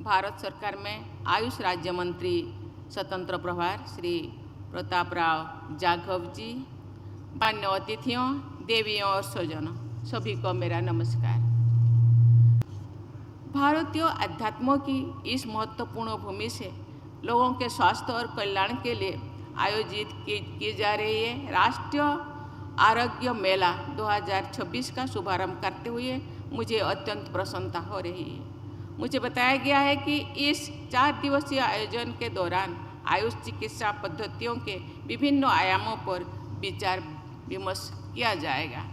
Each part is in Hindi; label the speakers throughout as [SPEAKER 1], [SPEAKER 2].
[SPEAKER 1] भारत सरकार में आयुष राज्य मंत्री स्वतंत्र प्रभार श्री प्रताप राव जाघव जी, मान्य अतिथियों, देवियों और स्वजनों, सभी को मेरा नमस्कार। भारतीय अध्यात्मों की इस महत्वपूर्ण भूमि से लोगों के स्वास्थ्य और कल्याण के लिए आयोजित की जा रही है राष्ट्रीय आरोग्य मेला 2026 का शुभारंभ करते हुए मुझे अत्यंत प्रसन्नता हो रही है। मुझे बताया गया है कि इस 4 दिवसीय आयोजन के दौरान आयुष चिकित्सा पद्धतियों के विभिन्न आयामों पर विचार विमर्श किया जाएगा।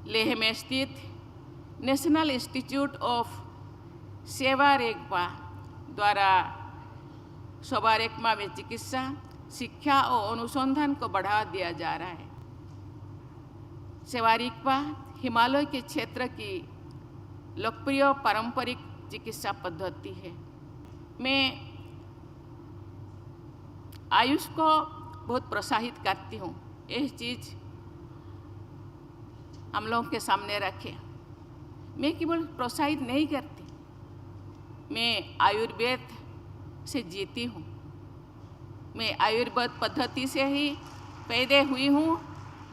[SPEAKER 1] लेह में स्थित नेशनल इंस्टीट्यूट ऑफ सेवा रेगमा द्वारा सेवा रेगमा में चिकित्सा, शिक्षा और अनुसंधान को बढ़ावा दिया जा रहा है। सेवा रेगमा हिमालय के क्षेत्र की लोकप्रिय पारंपरिक चिकित्सा पद्धति है। मैं आयुष को बहुत प्रोत्साहित करती हूँ। यह चीज़ हम लोगों के सामने रखें। मैं केवल प्रोत्साहित नहीं करती, मैं आयुर्वेद से जीती हूँ। मैं आयुर्वेद पद्धति से ही पैदा हुई हूँ,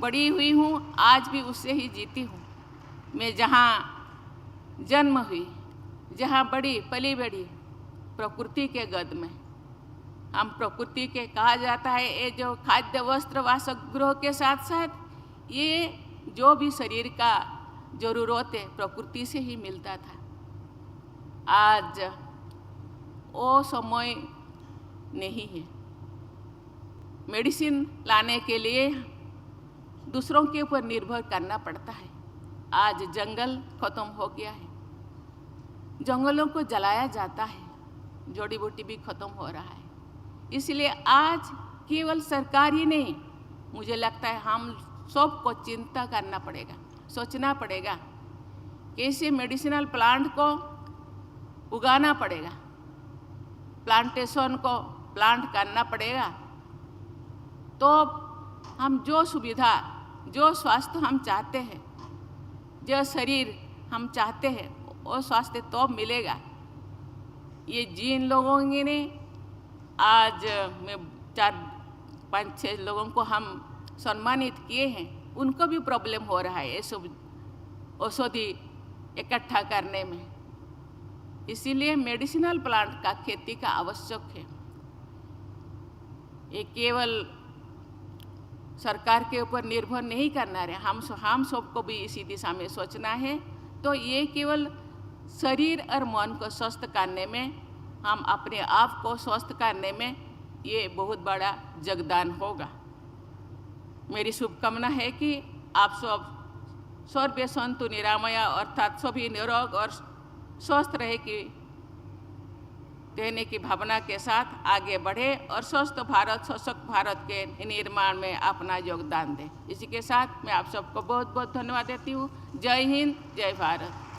[SPEAKER 1] बड़ी हुई हूँ, आज भी उससे ही जीती हूँ। मैं जहाँ जन्म हुई, जहाँ बड़ी पली बड़ी, प्रकृति के गद में। हम प्रकृति के कहा जाता है, ये जो खाद्य वस्त्र वासगृह के साथ साथ ये जो भी शरीर का जरूरत है प्रकृति से ही मिलता था। आज वो समय नहीं है। मेडिसिन लाने के लिए दूसरों के ऊपर निर्भर करना पड़ता है। आज जंगल खत्म हो गया है, जंगलों को जलाया जाता है, जड़ी बूटी भी खत्म हो रहा है। इसलिए आज केवल सरकार ही नहीं, मुझे लगता है हम सबको चिंता करना पड़ेगा, सोचना पड़ेगा, कैसे मेडिसिनल प्लांट को उगाना पड़ेगा, प्लांटेशन को प्लांट करना पड़ेगा। तो हम जो सुविधा, जो स्वास्थ्य हम चाहते हैं, जो शरीर हम चाहते हैं, वो स्वास्थ्य तो मिलेगा। ये जिन लोगों ने आज में 4-5-6 लोगों को हम सम्मानित किए हैं, उनको भी प्रॉब्लम हो रहा है ये सब औषधि इकट्ठा करने में। इसीलिए मेडिसिनल प्लांट का खेती का आवश्यक है। ये केवल सरकार के ऊपर निर्भर नहीं करना है, हम सबको भी इसी दिशा में सोचना है। तो ये केवल शरीर और मन को स्वस्थ करने में, हम अपने आप को स्वस्थ करने में ये बहुत बड़ा योगदान होगा। मेरी शुभकामना है कि आप सब सर्वे सन्तु निरामया, अर्थात सभी निरोग और स्वस्थ रहने की भावना के साथ आगे बढ़े और स्वस्थ भारत, सशक्त भारत के निर्माण में अपना योगदान दें। इसी के साथ मैं आप सबको बहुत बहुत धन्यवाद देती हूँ। जय हिंद, जय भारत।